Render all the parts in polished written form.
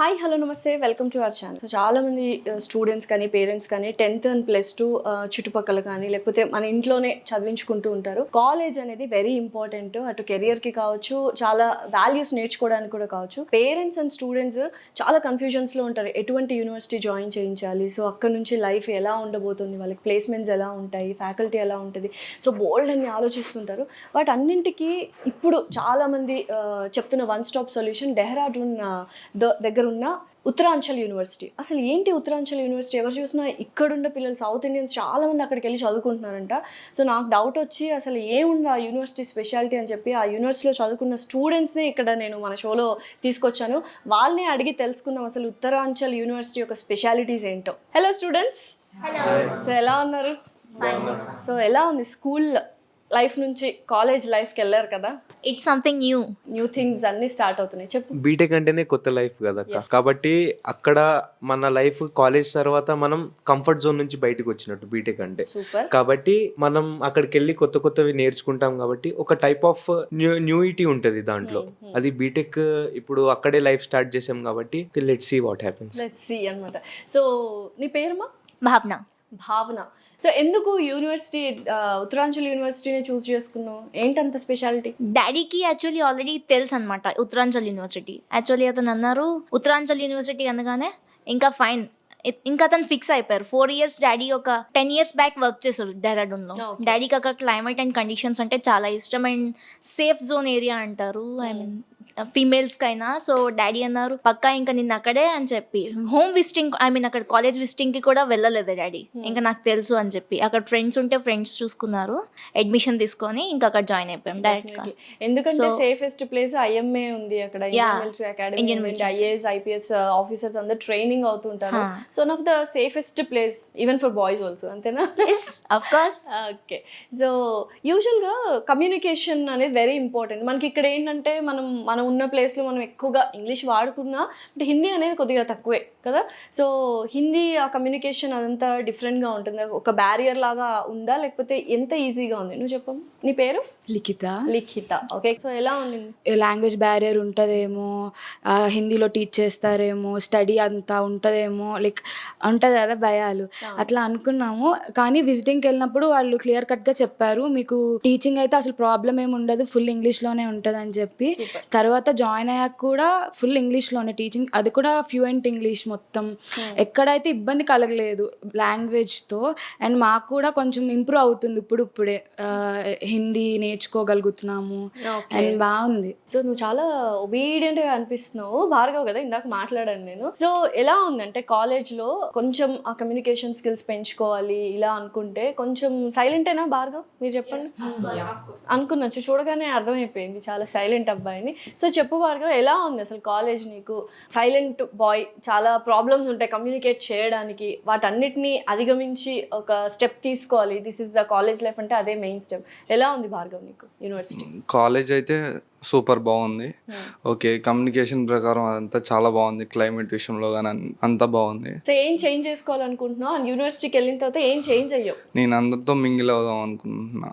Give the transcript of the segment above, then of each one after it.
Hi hello నమస్తే welcome to our channel. So చాలా మంది స్టూడెంట్స్ కానీ పేరెంట్స్ కానీ 10th అండ్ +2 చుట్టుపక్కల కానీ లేకపోతే మన ఇంట్లోనే చదివించుకుంటూ ఉంటారు. కాలేజ్ అనేది వెరీ ఇంపార్టెంట్, అటు కెరియర్కి కావచ్చు, చాలా వాల్యూస్ నేర్చుకోవడానికి కూడా కావచ్చు. పేరెంట్స్ అండ్ స్టూడెంట్స్ చాలా కన్ఫ్యూజన్స్లో ఉంటారు, ఎటువంటి యూనివర్సిటీ జాయిన్ చేయించాలి, సో అక్కడ నుంచి లైఫ్ ఎలా ఉండబోతుంది, వాళ్ళకి ప్లేస్మెంట్స్ ఎలా ఉంటాయి, ఫ్యాకల్టీ ఎలా ఉంటుంది, సో బోల్డ్ అని ఆలోచిస్తుంటారు. వాటన్నింటికి ఇప్పుడు చాలామంది చెప్తున్న వన్ స్టాప్ సొల్యూషన్ డెహ్రాడూన్ దగ్గర ఉన్న ఉత్తరాంచల్ యూనివర్సిటీ. అసలు ఏంటి ఉత్తరాంచల్ యూనివర్సిటీ? ఎవరు చూసినా ఇక్కడున్న పిల్లలు సౌత్ ఇండియన్స్ చాలామంది అక్కడికి వెళ్ళి చదువుకుంటున్నారంట. సో నాకు డౌట్ వచ్చి అసలు ఏముంది ఆ యూనివర్సిటీ స్పెషాలిటీ అని చెప్పి ఆ యూనివర్సిటీలో చదువుకున్న స్టూడెంట్స్ని ఇక్కడ నేను మన షోలో తీసుకొచ్చాను. వాళ్ళని అడిగి తెలుసుకుందాం అసలు ఉత్తరాంచల్ యూనివర్సిటీ యొక్క స్పెషాలిటీస్ ఏంటో. హలో స్టూడెంట్స్, సో ఎలా ఉన్నారు? సో ఎలా ఉంది స్కూల్ లైఫ్ నుంచి కాలేజ్ లైఫ్కి వెళ్ళారు కదా? ఇట్స్ సంథింగ్ న్యూ థింగ్స్ అన్ని స్టార్ట్ అవుతున్నాయి. చెప్పు. బీటెక్ అంటేనే కొత్త లైఫ్ కదా, కాబట్టి అక్కడ మన లైఫ్ కాలేజ్ తర్వాత మనం కంఫర్ట్ జోన్ నుంచి బయటకు వచ్చినట్టు బీటెక్ అంటే. కాబట్టి మనం అక్కడికి వెళ్ళి కొత్త కొత్తవి నేర్చుకుంటాం కాబట్టి ఒక టైప్ ఆఫ్ న్యూయిటీ ఉంటుంది దాంట్లో. అది బీటెక్ ఇప్పుడు అక్కడే లైఫ్ స్టార్ట్ చేసాం కాబట్టి let's see what happens. Let's see అన్నమాట. సో నీ పేరుమా? భావన. సో ఎందుకు యూనివర్సిటీ ఉత్తరాంచల్ యూనివర్సిటీని చూస్ చేసుకున్నావు? ఏంటంత స్పెషాలిటీ? డాడీకి యాక్చువల్లీ ఆల్రెడీ తెలుసు అనమాట ఉత్తరాంచల్ యూనివర్సిటీ. యాక్చువల్లీ అతను అన్నారు ఉత్తరాంచల్ యూనివర్సిటీ అనగానే ఇంకా ఫైన్, ఇంకా అతను ఫిక్స్ అయిపోయారు. 4 years డాడీ ఒక 10 years బ్యాక్ వర్క్ చేశారు డెహ్రాడూన్లో. డాడీకి అక్కడ క్లైమేట్ అండ్ కండిషన్స్ అంటే చాలా ఇష్టం అండ్ సేఫ్ జోన్ ఏరియా అంటారు, ఐ మీన్ ఫీమేల్స్కి అయినా. సో డాడీ అన్నారు పక్కా ఇంకా నిన్న అక్కడే అని చెప్పి హోమ్ విజిటింగ్, ఐ మీన్ అక్కడ కాలేజ్ విజిటింగ్కి కూడా వెళ్ళలేదు డాడీ. ఇంకా నాకు తెలుసు అని చెప్పి అక్కడ ఫ్రెండ్స్ ఉంటే ఫ్రెండ్స్ చూసుకున్నారు, అడ్మిషన్ తీసుకొని ఇంకా అక్కడ జాయిన్ అయిపోయాం డైరెక్ట్గా. ఎందుకంటే సేఫెస్ట్ ప్లేస్ ఐఎంఏ ఉంది అక్కడ. అకాడమీ ఐఏఎస్ ఐపీఎస్ ఆఫీసర్స్ అందరు ట్రైనింగ్ అవుతుంటారు. So one of the safest place even for boys also, అంతేనా? Of course. ఓకే. సో యూజువల్గా కమ్యూనికేషన్ అనేది వెరీ ఇంపార్టెంట్. మనకి ఇక్కడ ఏంటంటే మనం ఉన్న ప్లేస్లో మనం ఎక్కువగా ఇంగ్లీష్ వాడుకున్నా అంటే హిందీ అనేది కొద్దిగా తక్కువే కదా. సో హిందీ ఆ కమ్యూనికేషన్ అదంతా డిఫరెంట్గా ఉంటుంది. ఒక బ్యారియర్ లాగా ఉందా లేకపోతే ఎంత ఈజీగా ఉంది? నువ్వు చెప్పు. నీ పేరు? లిఖిత. ఓకే. సో ఎలా ఉంది? లాంగ్వేజ్ బ్యారియర్ ఉంటుందేమో, హిందీలో టీచ్ చేస్తారేమో, స్టడీ అంతా ఉంటుందేమో, లైక్ ఉంటుంది కదా భయాలు, అట్లా అనుకున్నాము. కానీ విజిటింగ్కి వెళ్ళినప్పుడు వాళ్ళు క్లియర్ కట్గా చెప్పారు, మీకు టీచింగ్ అయితే అసలు ప్రాబ్లం ఏమి ఉండదు, ఫుల్ ఇంగ్లీష్లోనే ఉంటుంది అని చెప్పి. తర్వాత జాయిన్ అయ్యాక కూడా ఫుల్ ఇంగ్లీష్లోనే టీచింగ్, అది కూడా ఫ్లూయెంట్ ఇంగ్లీష్ మొత్తం. ఎక్కడైతే ఇబ్బంది కలగలేదు లాంగ్వేజ్తో. అండ్ మాకు కూడా కొంచెం ఇంప్రూవ్ అవుతుంది ఇప్పుడే, హిందీ నేర్చుకోగలుగుతున్నాము అండ్ బాగుంది. సో నువ్వు చాలా ఒబీడియంట్గా అనిపిస్తున్నావు. భార్గవ్ కదా ఇందాక మాట్లాడాను నేను. సో ఎలా ఉందంటే కాలేజ్లో కొంచెం ఆ కమ్యూనికేషన్ స్కిల్స్ పెంచుకోవాలి ఇలా అనుకుంటే కొంచెం సైలెంట్ అయినా భార్గవ్? మీరు చెప్పండి. అనుకున్నచ్చు, చూడగానే అర్థమైపోయింది చాలా సైలెంట్ అబ్బాయిని. సో చెప్పు భార్గవ్, ఎలా ఉంది అసలు కాలేజ్ నీకు? సైలెంట్ బాయ్, చాలా ప్రాబ్లమ్స్ ఉంటాయి కమ్యూనికేట్ చేయడానికి, వాటన్నిటిని అధిగమించి ఒక స్టెప్ తీసుకోవాలి. This is the college life అంటే అదే మెయిన్ స్టెప్. ఎలా ఉంది భార్గవ్ నీకు యూనివర్సిటీ? కాలేజ్ అయితే సూపర్ బాగుంది. ఓకే, కమ్యూనికేషన్ ప్రకారం అదంతా చాలా బాగుంది, క్లైమేట్ విషయంలో కానీ అంతా బాగుంది. సో ఏం చేంజ్ చేసుకోవాలనుకుంటున్నావు? యూనివర్సిటీకి వెళ్ళిన తర్వాత ఏం చేంజ్ అయ్యావు? నేను అందరితో మింగిల్ అవుదాం అనుకుంటున్నా.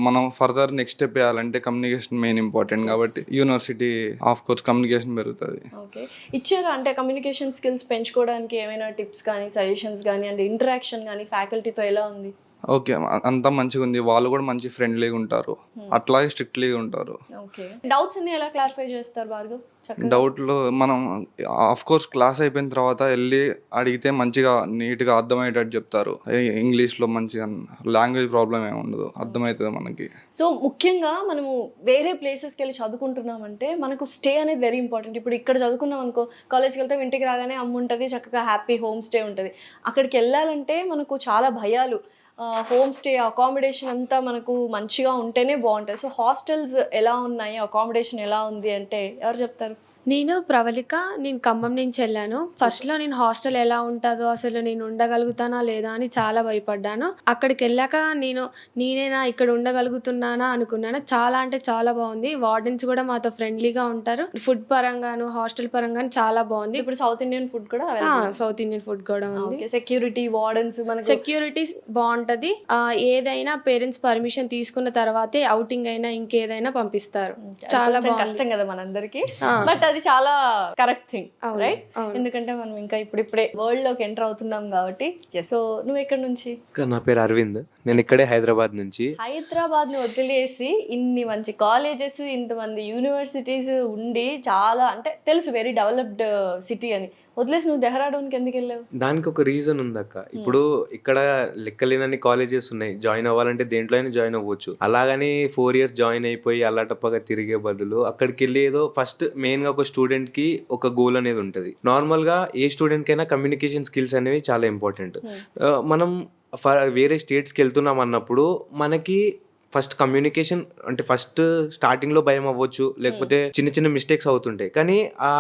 మనం ఫర్దర్ నెక్స్ట్ స్టెప్ వేయాలంటే కమ్యూనికేషన్ మెయిన్ ఇంపార్టెంట్ కాబట్టి యూనివర్సిటీ ఆఫ్ కోర్స్ కమ్యూనికేషన్ పెరుగుతుంది. ఓకే. ఇచ్చారా అంటే కమ్యూనికేషన్ స్కిల్స్ పెంచుకోవడానికి ఏమైనా టిప్స్ కానీ సజెషన్స్ కానీ అంటే ఇంటరాక్షన్ కానీ ఫ్యాకల్టీతో ఎలా ఉంది? ఓకే, అంతా మంచిగా ఉంది. వాళ్ళు కూడా మంచి ఫ్రెండ్లీగా ఉంటారు, అట్లాగే స్ట్రిక్ట్లీగా ఉంటారు. ఓకే. డౌట్స్ అన్ని ఎలా క్లారిఫై చేస్తారు భార్గవ్? డౌట్లు మనం ఆఫ్ కోర్స్ క్లాస్ అయిపోయిన తర్వాత వెళ్ళి అడిగితే మంచిగా నీట్గా అర్థమయ్యేటట్టు చెప్తారు. ఇంగ్లీష్లో మంచిగా, లాంగ్వేజ్ ప్రాబ్లం ఏమి ఉండదు, అర్థమవుతుంది మనకి. సో ముఖ్యంగా మనము వేరే ప్లేసెస్కి వెళ్ళి చదువుకుంటున్నామంటే మనకు స్టే అనేది వెరీ ఇంపార్టెంట్. ఇప్పుడు ఇక్కడ చదువుకున్నాం అనుకో, కాలేజ్కి వెళ్తే ఇంటికి రాగానే అమ్మ ఉంటుంది, చక్కగా హ్యాపీ హోమ్ స్టే ఉంటుంది. అక్కడికి వెళ్ళాలంటే మనకు చాలా భయాలు. హోమ్ స్టే అకామిడేషన్ అంతా మనకు మంచిగా ఉంటేనే బాగుంటుంది. సో హాస్టల్స్ ఎలా ఉన్నాయి, అకామిడేషన్ ఎలా ఉంది అంటే ఎవరు చెప్తారు? నేను ప్రవళిక, నేను ఖమ్మం నుంచి వెళ్ళాను. ఫస్ట్లో నేను హాస్టల్ ఎలా ఉంటుందో, అసలు నేను ఉండగలుగుతానా లేదా అని చాలా భయపడ్డాను. అక్కడికి వెళ్ళాక నేనేనా ఇక్కడ ఉండగలుగుతున్నానా అనుకున్నాను. చాలా అంటే చాలా బాగుంది. వార్డెన్స్ కూడా మాతో ఫ్రెండ్లీగా ఉంటారు. ఫుడ్ పరంగాను హాస్టల్ పరంగాను చాలా బాగుంది. ఇప్పుడు సౌత్ ఇండియన్ ఫుడ్ కూడా సౌత్ ఇండియన్ ఫుడ్ కూడా ఉంది. సెక్యూరిటీ, వార్డెన్స్, సెక్యూరిటీ బాగుంటది. ఏదైనా పేరెంట్స్ పర్మిషన్ తీసుకున్న తర్వాతే అవుటింగ్ అయినా ఇంకేదైనా పంపిస్తారు. చాలా బాగుంది. కష్టం కదా మనందరికి, బట్ అది చాలా కరెక్ట్ థింగ్, అవును, రైట్? అవును. ఎందుకంటే మనం ఇంకా ఇప్పుడిప్పుడే వరల్డ్ లోకి ఎంటర్ అవుతున్నాం కాబట్టి. సో నువ్వు ఎక్కడి నుంచి? నా పేరు అరవింద్, నేను ఇక్కడే హైదరాబాద్ నుంచి. హైదరాబాద్ ని వదిలేసి ఇన్ని మంచి కాలేజెస్, ఇంతమంది యూనివర్సిటీస్ ఉండి, చాలా అంటే తెలుసు వెరీ డెవలప్డ్ సిటీ అని, వదిలేసి నువ్వు డెహ్రాడూన్కి ఎందుకు వెళ్ళావు? దానికి ఒక రీజన్ ఉందక్క. ఇప్పుడు ఇక్కడ లెక్కలేనన్ని కాలేజెస్ ఉన్నాయి, జాయిన్ అవ్వాలంటే దేంట్లో అయినా జాయిన్ అవ్వచ్చు. అలాగని 4 years జాయిన్ అయిపోయి అల్లాటప్పగా తిరిగే బదులు అక్కడికి వెళ్ళి ఏదో ఫస్ట్ మెయిన్ గా ఒక స్టూడెంట్ కి ఒక గోల్ అనేది ఉంటుంది. నార్మల్ గా ఏ స్టూడెంట్ కైనా కమ్యూనికేషన్ స్కిల్స్ అనేవి చాలా ఇంపార్టెంట్. మనం వేరే స్టేట్స్కి వెళ్తున్నాం అన్నప్పుడు మనకి ఫస్ట్ కమ్యూనికేషన్ అంటే ఫస్ట్ స్టార్టింగ్ లో భయం అవ్వచ్చు, లేకపోతే చిన్న చిన్న మిస్టేక్స్ అవుతుంటాయి. కానీ ఆ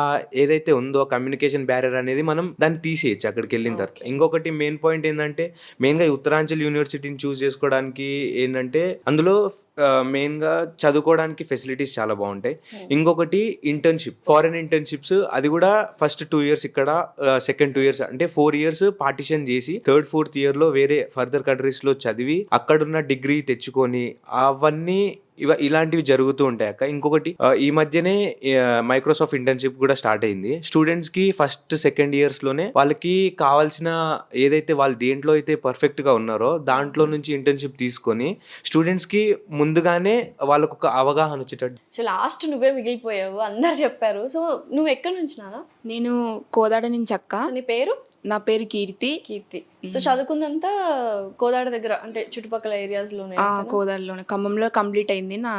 ఏదైతే ఉందో కమ్యూనికేషన్ బ్యారియర్ అనేది మనం దాన్ని తీసేయచ్చు అక్కడికి వెళ్ళిన తర్వాత. ఇంకొకటి మెయిన్ పాయింట్ ఏంటంటే, మెయిన్ గా ఉత్తరాంచల్ యూనివర్సిటీని చూస్ చేసుకోవడానికి ఏంటంటే అందులో మెయిన్ గా చదువుకోవడానికి ఫెసిలిటీస్ చాలా బాగుంటాయి. ఇంకొకటి ఇంటర్న్షిప్, ఫారెన్ ఇంటర్న్షిప్స్, అది కూడా ఫస్ట్ 2 years ఇక్కడ, సెకండ్ 2 years అంటే 4 years పార్టిషన్ చేసి థర్డ్ 4th year లో వేరే ఫర్దర్ కంట్రీస్ లో చదివి అక్కడున్న డిగ్రీ తెచ్చుకొని అవన్నీ ఇలాంటివి జరుగుతూ ఉంటాయి అక్క. ఇంకొకటి ఈ మధ్యనే మైక్రోసాఫ్ట్ ఇంటర్న్షిప్ కూడా స్టార్ట్ అయింది. స్టూడెంట్స్ కి ఫస్ట్ సెకండ్ ఇయర్స్ లోనే వాళ్ళకి కావాల్సిన ఏదైతే వాళ్ళు దేంట్లో అయితే పర్ఫెక్ట్ గా ఉన్నారో దాంట్లో నుంచి ఇంటర్న్షిప్ తీసుకొని స్టూడెంట్స్ కి ముందుగానే వాళ్ళకు ఒక అవగాహన వచ్చేటట్టు. సో లాస్ట్ నువ్వే మిగిలిపోయావు, అందరు చెప్పారు. సో నువ్వు ఎక్కడి నుంచి నానా? నేను కోదాడ నుంచి అక్క. నీ పేరు? నా పేరు కీర్తి. కీర్తి. సో చదువుకుందంతా కోదాడ దగ్గర అంటే చుట్టుపక్కల ఏరియాస్ లోనే? కోదాడలోనే, ఖమ్మంలో కంప్లీట్ అయింది నా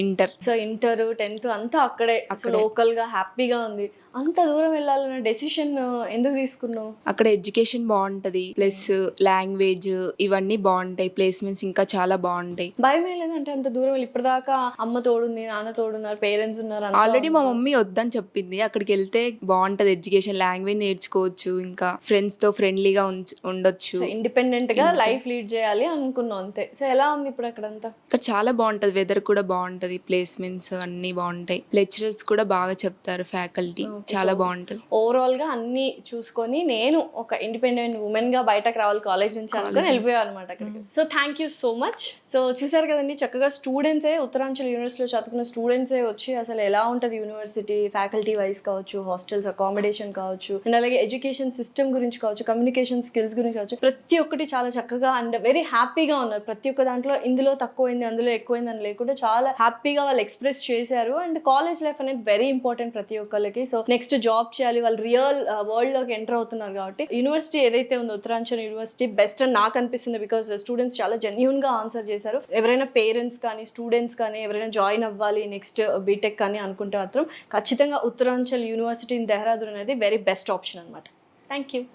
ఇంటర్. సో ఇంటర్ 10th అంతా అక్కడే, లోకల్ గా హ్యాపీగా ఉంది. అంత దూరం వెళ్ళాలన్న డెసిషన్ ఎందుకు తీసుకున్నావు? అక్కడ ఎడ్యుకేషన్ బాగుంటది, ప్లస్ లాంగ్వేజ్ ఇవన్నీ బాగుంటాయి, ప్లేస్మెంట్స్ ఇంకా చాలా బాగుంటాయి. భయం లేదంటే అంత దూరం వెళ్ళి? ఇప్పటిదాకా అమ్మ తోడుంది, నాన్న తోడున్నారు, పేరెంట్స్ ఉన్నారు, ఆల్రెడీ మా మమ్మీ వద్దని చెప్పింది. అక్కడికి వెళ్తే బాగుంటది, ఎడ్యుకేషన్, లాంగ్వేజ్ నేర్చుకోవచ్చు, ఇంకా ఫ్రెండ్స్ తో ఫ్రెండ్లీగా ఉండొచ్చు, ఇండిపెండెంట్ గా లైఫ్ లీడ్ చేయాలి అనుకున్నావు అంతే. సో ఎలా ఉంది ఇప్పుడు అక్కడంతా? ఇక్కడ చాలా బాగుంటది, వెదర్ కూడా బాగుంటది, ప్లేస్మెంట్స్ అన్ని బాగుంటాయి, లెక్చరర్స్ కూడా బాగా చెప్తారు, ఫ్యాకల్టీ చాలా బాగుంటది. ఓవరాల్ గా అన్ని చూసుకొని నేను ఒక ఇండిపెండెంట్ ఉమెన్ గా బయటకు రావాలి కాలేజ్ నుంచి అనుకుని వెళ్ళిపోయాను అనమాట అక్కడికి. So thank you so much. So చూసారు కదండి, చక్కగా స్టూడెంట్సే, ఉత్తరాంచల్ యూనివర్సిటీలో చదువుకున్న స్టూడెంట్సే వచ్చి అసలు ఎలా ఉంటుంది యూనివర్సిటీ, ఫ్యాకల్టీ వైజ్ కావచ్చు, హాస్టల్స్ అకామిడేషన్ కావచ్చు, అండ్ అలాగే ఎడ్యుకేషన్ సిస్టమ్ గురించి కావచ్చు, కమ్యూనికేషన్ స్కిల్స్ గురించి కావచ్చు, ప్రతి ఒక్కటి చాలా చక్కగా అండ్ వెరీ హ్యాపీగా ఉన్నారు. ప్రతి ఒక్క దాంట్లో ఇందులో తక్కువైంది అందులో ఎక్కువైంది అని లేకుండా చాలా హ్యాపీగా వాళ్ళు ఎక్స్ప్రెస్ చేశారు. అండ్ కాలేజ్ లైఫ్ అనేది వెరీ ఇంపార్టెంట్ ప్రతి ఒక్కరికి. సో నెక్స్ట్ జాబ్ చేయాలి, వాళ్ళు రియల్ వరల్డ్ లోకి ఎంటర్ అవుతున్నారు కాబట్టి యూనివర్సిటీ ఏదైతే ఉందో ఉత్తరాంచల్ యూనివర్సిటీ బెస్ట్ అని నాకు అనిపిస్తుంది. బికాస్ స్టూడెంట్స్ చాలా జెన్యూన్ గా ఆన్సర్ చేశారు. ఎవరైనా పేరెంట్స్ కానీ స్టూడెంట్స్ కానీ ఎవరైనా జాయిన్ అవ్వాలి నెక్స్ట్ బీటెక్ కానీ అనుకుంటే మాత్రం ఖచ్చితంగా ఉత్తరాంచల్ యూనివర్సిటీ ఇన్ దెహ్రాదూన్ అనేది వెరీ బెస్ట్ ఆప్షన్ అనమాట. Thank you.